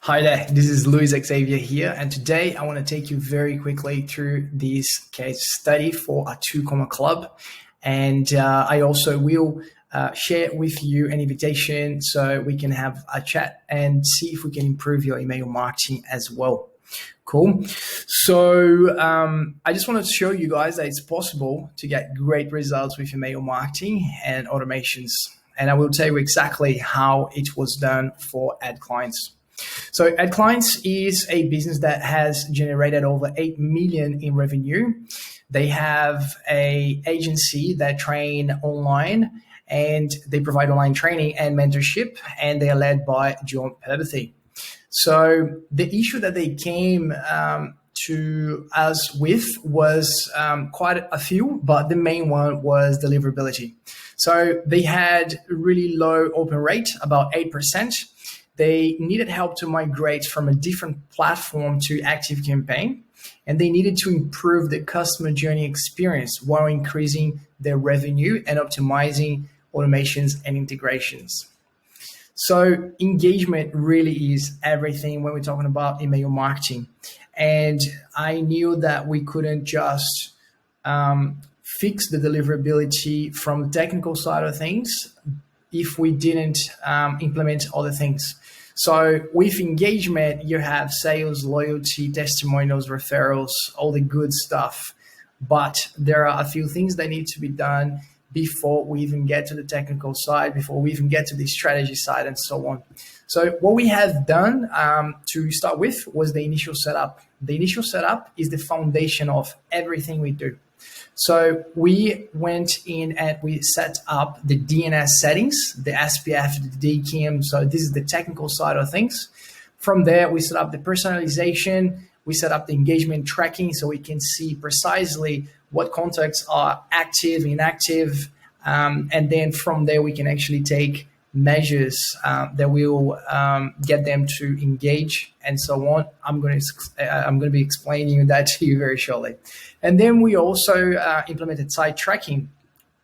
Hi there, this is Luis Xavier here, and today I want to take you very quickly through this case study for a 2 club. And I also will share with you an invitation so we can have a chat and see if we can improve your email marketing as well. Cool. So I just wanted to show you guys that it's possible to get great results with email marketing and automations. And I will tell you exactly how it was done for ad clients. So Ad Clients is a business that has generated over 8 million in revenue. They have a agency that train online and they provide online training and mentorship, and they are led by John Perthy. So the issue that they came to us with was quite a few, but the main one was deliverability. So they had really low open rate, about 8%. They needed help to migrate from a different platform to ActiveCampaign, and they needed to improve the customer journey experience while increasing their revenue and optimizing automations and integrations. So engagement really is everything when we're talking about email marketing. And I knew that we couldn't just fix the deliverability from the technical side of things if we didn't implement other things. So with engagement, you have sales, loyalty, testimonials, referrals, all the good stuff. But there are a few things that need to be done before we even get to the technical side, before we even get to the strategy side and so on. So what we have done to start with was the initial setup. The initial setup is the foundation of everything we do. So we went in and we set up the DNS settings, the SPF, the DKIM. So this is the technical side of things. From there, we set up the personalization. We set up the engagement tracking so we can see precisely what contacts are active, inactive. And then from there, we can actually take measures that will get them to engage and so on. I'm going to be explaining that to you very shortly. And then we also implemented site tracking.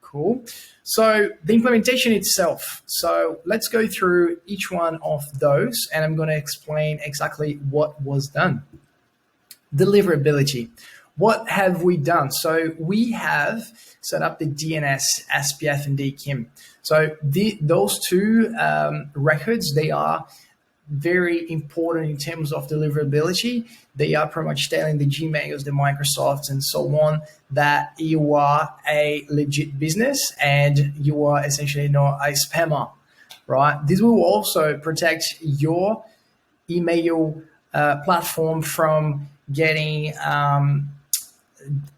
Cool. So the implementation itself. So let's go through each one of those, and I'm going to explain exactly what was done. Deliverability. What have we done? So we have set up the DNS, SPF, and DKIM. So those two records, they are very important in terms of deliverability. They are pretty much telling the Gmails, the Microsofts, and so on that you are a legit business and you are essentially not a spammer, right? This will also protect your email platform from getting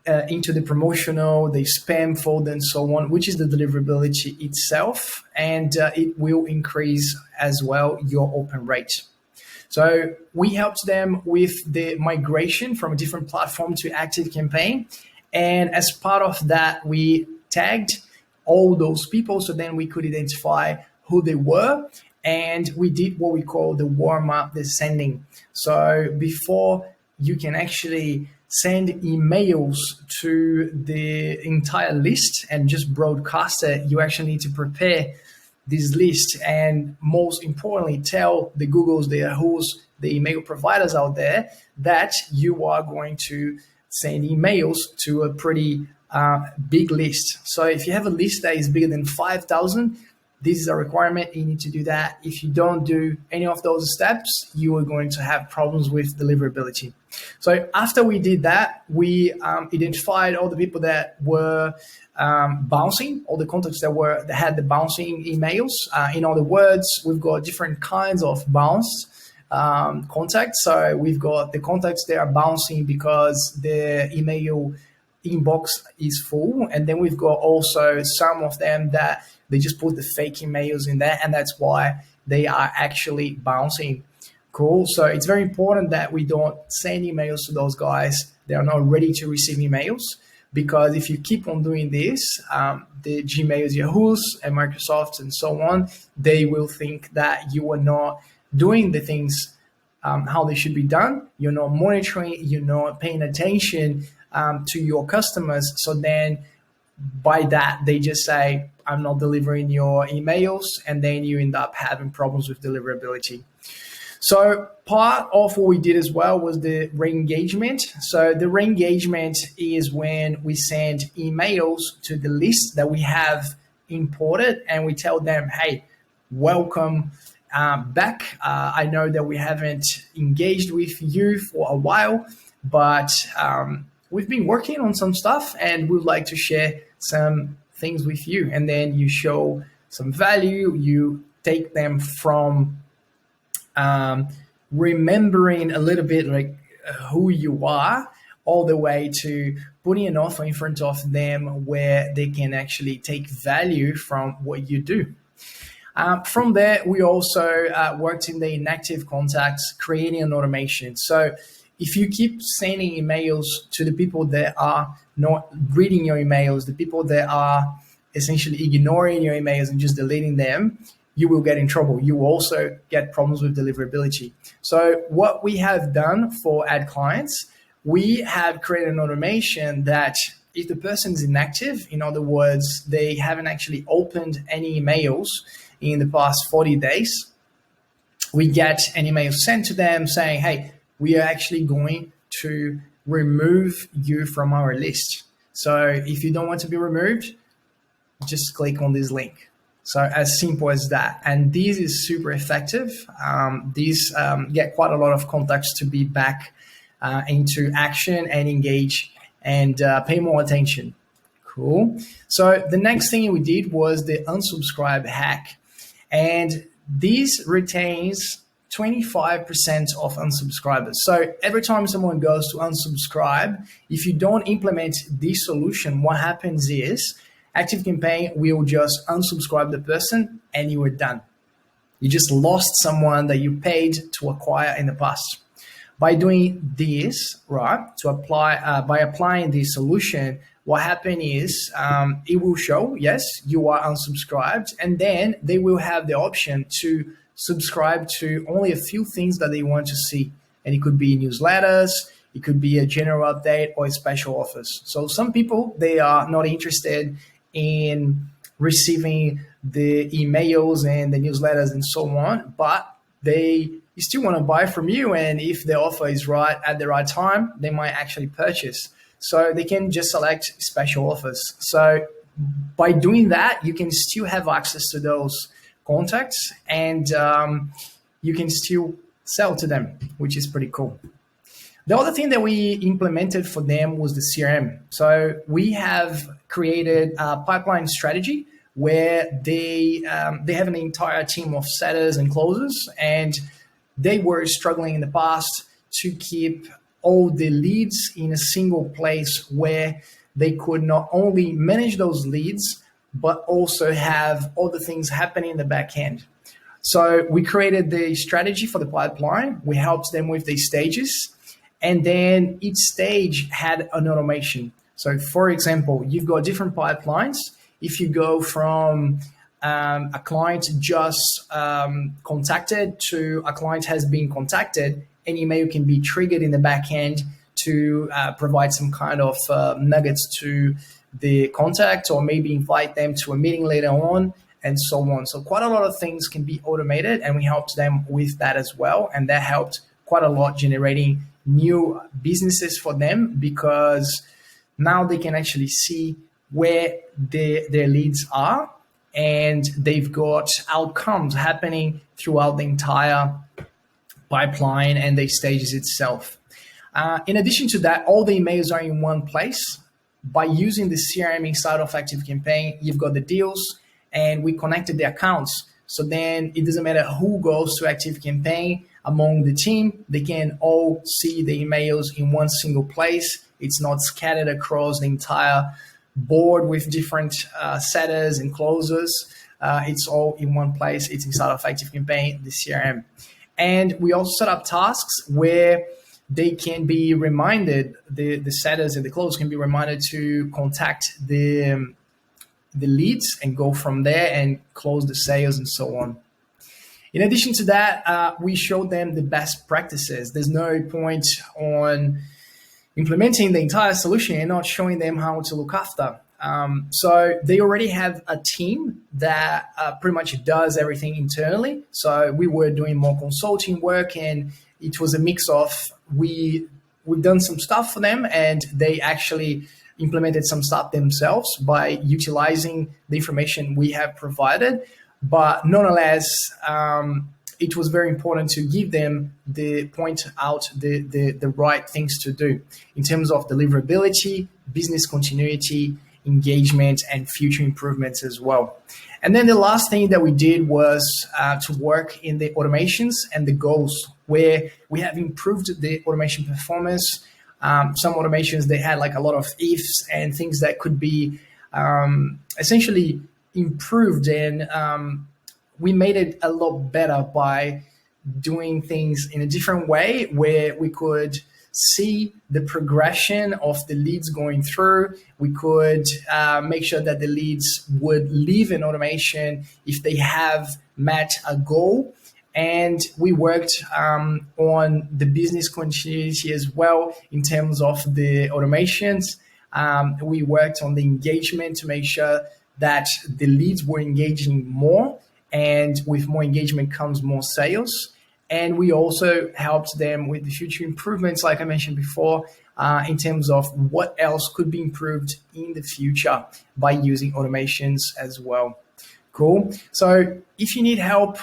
into the promotional, the spam folder, and so on, which is the deliverability itself, and it will increase as well your open rate. So we helped them with the migration from a different platform to ActiveCampaign, and as part of that, we tagged all those people so then we could identify who they were, and we did what we call the warm-up, the sending. So before you can actually send emails to the entire list and just broadcast it, you actually need to prepare this list and most importantly, tell the Googles, the Yahoos, the email providers out there that you are going to send emails to a pretty big list. So if you have a list that is bigger than 5,000, this is a requirement. You need to do that. If you don't do any of those steps, you are going to have problems with deliverability. So after we did that, we identified all the people that were bouncing, all the contacts that had the bouncing emails. In other words, we've got different kinds of bounced contacts. So we've got the contacts that are bouncing because the email inbox is full, and then we've got also some of them that they just put the fake emails in there, and that's why they are actually bouncing. Cool. So it's very important that we don't send emails to those guys. They are not ready to receive emails, because if you keep on doing this, the Gmails, Yahoos, and Microsofts, and so on, they will think that you are not doing the things how they should be done. You're not monitoring, you're not paying attention to your customers. So then by that, they just say, I'm not delivering your emails, and then you end up having problems with deliverability. So part of what we did as well was the re-engagement. So the re-engagement is when we send emails to the list that we have imported and we tell them, hey, welcome back. I know that we haven't engaged with you for a while, but we've been working on some stuff and we'd like to share some things with you. And then you show some value, you take them from remembering a little bit like who you are, all the way to putting an offer in front of them where they can actually take value from what you do. From there, we also worked in the inactive contacts, creating an automation. So if you keep sending emails to the people that are not reading your emails, the people that are essentially ignoring your emails and just deleting them, you will get in trouble. You will also get problems with deliverability. So what we have done for ad clients, we have created an automation that if the person is inactive, in other words, they haven't actually opened any emails in the past 40 days, we get an email sent to them saying, hey, we are actually going to remove you from our list. So if you don't want to be removed, just click on this link. So as simple as that. And this is super effective. These get quite a lot of contacts to be back into action and engage and pay more attention. Cool. So the next thing we did was the unsubscribe hack. And this retains 25% of unsubscribers. So every time someone goes to unsubscribe, if you don't implement this solution, what happens is ActiveCampaign will just unsubscribe the person and you are done. You just lost someone that you paid to acquire in the past. By doing this, right, by applying this solution, what happened is it will show, yes, you are unsubscribed, and then they will have the option to subscribe to only a few things that they want to see. And it could be newsletters, it could be a general update or special offers. So some people, they are not interested in receiving the emails and the newsletters and so on, but they still want to buy from you. And if the offer is right at the right time, they might actually purchase. So they can just select special offers. So by doing that, you can still have access to those contacts and you can still sell to them, which is pretty cool. The other thing that we implemented for them was the CRM. So we have created a pipeline strategy where they have an entire team of setters and closers, and they were struggling in the past to keep all the leads in a single place where they could not only manage those leads, but also have all the things happening in the back end. So we created the strategy for the pipeline. We helped them with the stages. And then each stage had an automation. So for example, you've got different pipelines. If you go from a client just contacted to a client has been contacted, an email can be triggered in the back end to provide some kind of nuggets to the contact, or maybe invite them to a meeting later on, and so on. So quite a lot of things can be automated, and we helped them with that as well. And that helped quite a lot, generating new businesses for them, because now they can actually see where their leads are, and they've got outcomes happening throughout the entire pipeline and the stages itself. In addition to that, all the emails are in one place. By using the CRM inside of ActiveCampaign, you've got the deals, and we connected the accounts. So then it doesn't matter who goes to ActiveCampaign among the team, they can all see the emails in one single place. It's not scattered across the entire board with different setters and closers. It's all in one place. It's inside of ActiveCampaign, the CRM. And we also set up tasks where they can be reminded, the setters and the closers can be reminded to contact the leads and go from there and close the sales and so on. In addition to that, we showed them the best practices. There's no point on implementing the entire solution and not showing them how to look after So they already have a team that pretty much does everything internally. So we were doing more consulting work, and it was a mix of we've done some stuff for them, and they actually implemented some stuff themselves by utilizing the information we have provided. But nonetheless, it was very important to give them point out the right things to do in terms of deliverability, business continuity, engagement, and future improvements as well. And then the last thing that we did was to work in the automations and the goals, where we have improved the automation performance. Some automations, they had like a lot of ifs and things that could be essentially improved, and we made it a lot better by doing things in a different way, where we could see the progression of the leads going through. We could make sure that the leads would leave an automation if they have met a goal. And we worked on the business continuity as well in terms of the automations. We worked on the engagement to make sure that the leads were engaging more, and with more engagement comes more sales. And we also helped them with the future improvements, like I mentioned before, in terms of what else could be improved in the future by using automations as well. Cool. So if you need help,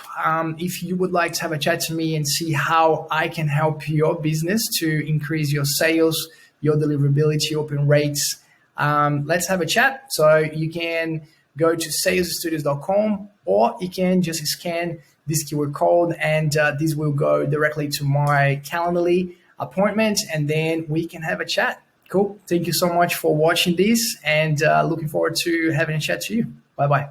if you would like to have a chat to me and see how I can help your business to increase your sales, your deliverability, open rates, let's have a chat. So you can go to salesstudios.com, or you can just scan this QR code, and this will go directly to my Calendly appointment, and then we can have a chat. Cool. Thank you so much for watching this, and looking forward to having a chat to you. Bye-bye.